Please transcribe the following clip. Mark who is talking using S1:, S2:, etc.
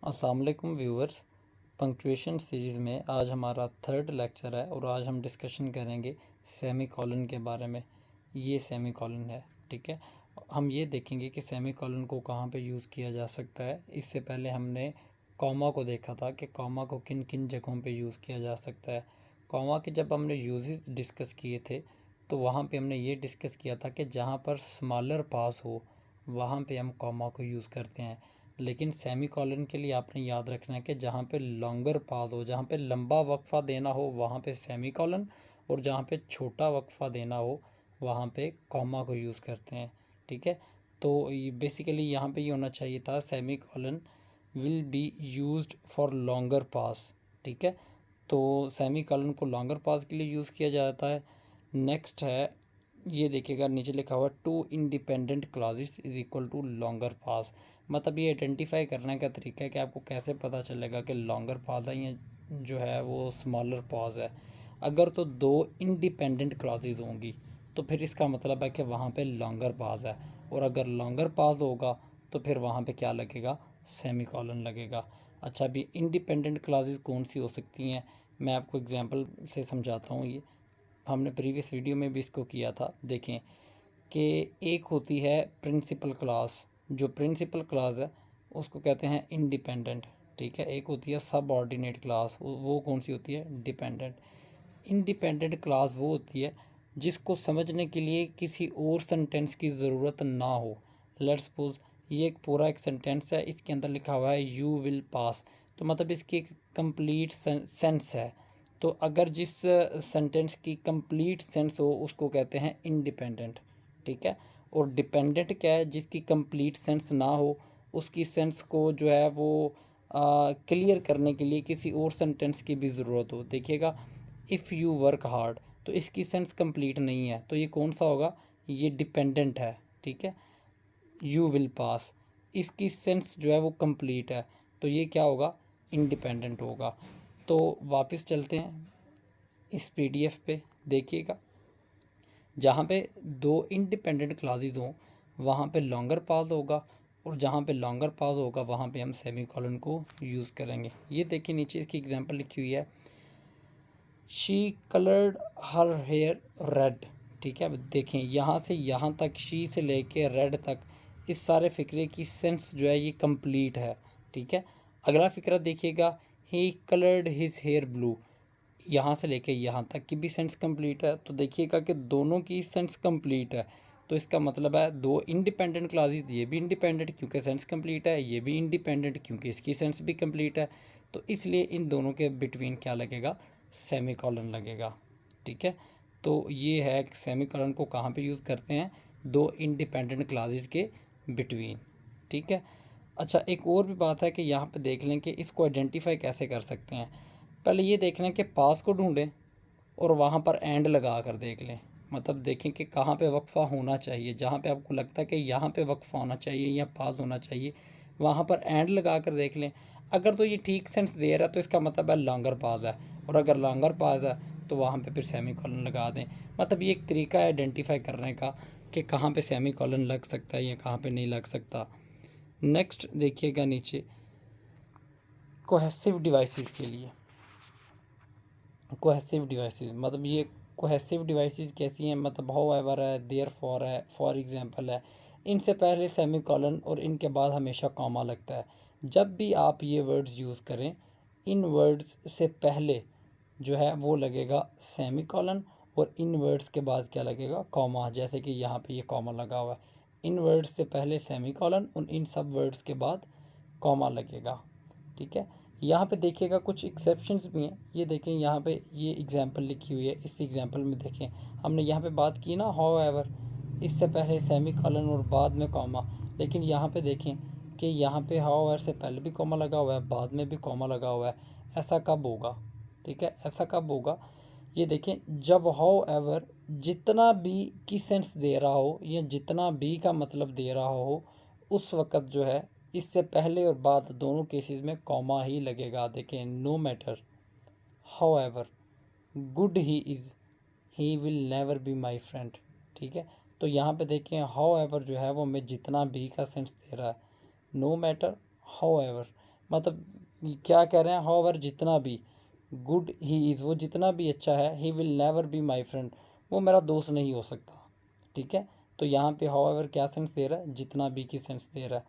S1: अस्सलाम वालेकुम viewers. Punctuation series में आज हमारा थर्ड लेक्चर है और आज हम डिस्कशन करेंगे सेमी कॉलन के बारे में। ये सेमी कॉलन है, ठीक है। हम ये देखेंगे कि सेमी कॉलन को कहाँ पे यूज़ किया जा सकता है। इससे पहले हमने कॉमा को देखा था कि कॉमा को किन किन जगहों पे यूज़ किया जा सकता है। कॉमा के जब हमने यूजेस डिस्कस किए थे तो वहाँ पे हमने ये डिस्कस किया था कि जहाँ पर स्मॉलर पास हो वहाँ पे हम कॉमा को यूज़ करते हैं। लेकिन सेमी कॉलन के लिए आपने याद रखना है कि जहाँ पे लॉन्गर पास हो, जहाँ पे लंबा वक्फ़ा देना हो वहाँ पे सेमी कॉलन, और जहाँ पे छोटा वक्फ़ा देना हो वहाँ पे कॉमा को यूज़ करते हैं, ठीक है। तो ये बेसिकली यहाँ पे ये होना चाहिए था, semicolon will be used for longer pause, ठीक है। तो सेमी कॉलन को लॉन्गर पास के लिए यूज़ किया जाता है। नेक्स्ट है, ये देखिएगा नीचे लिखा हुआ two independent clauses is equal to longer pause. मतलब ये आइडेंटिफाई करने का तरीका है कि आपको कैसे पता चलेगा कि लॉन्गर पॉज है या जो है वो स्मॉलर पॉज है। अगर तो दो इंडिपेंडेंट क्लॉजेज होंगी तो फिर इसका मतलब है कि वहाँ पे लॉन्गर पॉज है, और अगर लॉन्गर पॉज होगा तो फिर वहाँ पे क्या लगेगा, सेमी कॉलन लगेगा। अच्छा, अभी इंडिपेंडेंट क्लॉजेज कौन सी हो सकती हैं, मैं आपको एग्जांपल से समझाता हूँ। ये हमने प्रीवियस वीडियो में भी इसको किया था। देखें कि एक होती है प्रिंसिपल क्लास, जो प्रिंसिपल क्लास है उसको कहते हैं इंडिपेंडेंट, ठीक है। एक होती है सब ऑर्डिनेट क्लास, वो कौन सी होती है, डिपेंडेंट। इंडिपेंडेंट क्लास वो होती है जिसको समझने के लिए किसी और सेंटेंस की ज़रूरत ना हो। लेट्स सपोज ये एक पूरा एक सेंटेंस है, इसके अंदर लिखा हुआ है यू विल पास, तो मतलब इसकी एक कंप्लीट सेंस है। तो अगर जिस सेंटेंस की कंप्लीट सेंस हो उसको कहते हैं इंडिपेंडेंट, ठीक है। और डिपेंडेंट क्या है, जिसकी कंप्लीट सेंस ना हो, उसकी सेंस को जो है वो क्लियर करने के लिए किसी और सेंटेंस की भी ज़रूरत हो। देखिएगा, इफ़ यू वर्क हार्ड, तो इसकी सेंस कंप्लीट नहीं है, तो ये कौन सा होगा, ये डिपेंडेंट है, ठीक है। यू विल पास, इसकी सेंस जो है वो कंप्लीट है, तो ये क्या होगा, इंडिपेंडेंट होगा। तो वापस चलते हैं इस पीडीएफ पे। देखिएगा, जहाँ पे दो इंडिपेंडेंट क्लासेस हों वहाँ पे लॉन्गर पास होगा, और जहाँ पे लॉन्गर पास होगा वहाँ पे हम सेमी कॉलन को यूज़ करेंगे। ये देखिए नीचे इसकी एग्जांपल लिखी हुई है, she coloured her hair red, ठीक है। अब देखें यहाँ से यहाँ तक, शी से लेके रेड तक, इस सारे फ़िक्रे की सेंस जो है ये कंप्लीट है, ठीक है। अगला फ़िक्रा देखिएगा, ही कलर्ड हिज हेयर ब्लू, यहाँ से लेके यहाँ तक की भी सेंस कंप्लीट है। तो देखिएगा कि दोनों की सेंस कंप्लीट है, तो इसका मतलब है दो इंडिपेंडेंट क्लासेस, ये भी इंडिपेंडेंट क्योंकि सेंस कंप्लीट है, ये भी इंडिपेंडेंट क्योंकि इसकी सेंस भी कंप्लीट है। तो इसलिए इन दोनों के बिटवीन क्या लगेगा, सेमी कॉलन लगेगा, ठीक है। तो ये है सेमी कॉलन को कहाँ पे यूज़ करते हैं, दो इंडिपेंडेंट क्लासेस के बिटवीन, ठीक है। अच्छा, एक और भी बात है कि यहाँ पे देख लें कि इसको आइडेंटिफाई कैसे कर सकते हैं। पहले ये देख लें कि पास को ढूंढें और वहाँ पर एंड लगा कर देख लें। मतलब देखें कि कहाँ पे वक्फ़ा होना चाहिए, जहाँ पे आपको लगता है कि यहाँ पे वक्फ़ा होना चाहिए या पास होना चाहिए, वहाँ पर एंड लगा कर देख लें। अगर तो ये ठीक सेंस दे रहा है तो इसका मतलब है लॉन्गर पास है, और अगर लॉन्गर पास है तो वहाँ पे फिर सेमी कॉलन लगा दें। मतलब ये एक तरीका है आइडेंटिफाई करने का कि कहाँ पे सेमी कॉलन लग सकता है या कहाँ पे नहीं लग सकता। नेक्स्ट देखिएगा नीचे, कोहेसिव डिवाइसेस के लिए, कोहेसिव डिवाइसेस मतलब ये कोहेसिव डिवाइसेस कैसी हैं, मतलब हाउएवर है, देयरफॉर है, फॉर एग्जांपल है। इनसे पहले सेमी कॉलन और इनके बाद हमेशा कॉमा लगता है। जब भी आप ये वर्ड्स यूज़ करें, इन वर्ड्स से पहले जो है वो लगेगा सेमी कॉलन, और इन वर्ड्स के बाद क्या लगेगा, कॉमा। जैसे कि यहाँ पे ये कॉमा लगा हुआ है, इन वर्ड्स से पहले सेमी कॉलन और इन सब वर्ड्स के बाद कॉमा लगेगा, ठीक है। यहाँ पे देखिएगा कुछ एक्सेप्शंस भी हैं। ये देखें यहाँ पे ये एग्जांपल लिखी हुई है, इस एग्जांपल में देखें हमने यहाँ पे बात की ना हाउएवर, इससे पहले सेमी कॉलन और बाद में कॉमा। लेकिन यहाँ पे देखें कि यहाँ पे हाउएवर से पहले भी कॉमा लगा हुआ है, बाद में भी कॉमा लगा हुआ है। ऐसा कब होगा, ठीक है, ऐसा कब होगा। ये देखें, जब हाउएवर जितना भी की सेंस दे रहा हो या जितना भी का मतलब दे रहा हो, उस वक़्त जो है इससे पहले और बाद दोनों केसेस में कॉमा ही लगेगा। देखें, no matter, however, good he is, he will never be my friend, ठीक है। तो यहाँ पे देखें हाउएवर जो है वो हमें जितना भी का सेंस दे रहा है, नो मैटर, हाउएवर। मतलब क्या कह रहे हैं, हाउएवर जितना भी गुड ही इज़, वो जितना भी अच्छा है, ही will never be my friend, वो मेरा दोस्त नहीं हो सकता। ठीक है, तो यहाँ पे हाउएवर क्या सेंस दे रहा है, जितना भी की सेंस दे रहा है।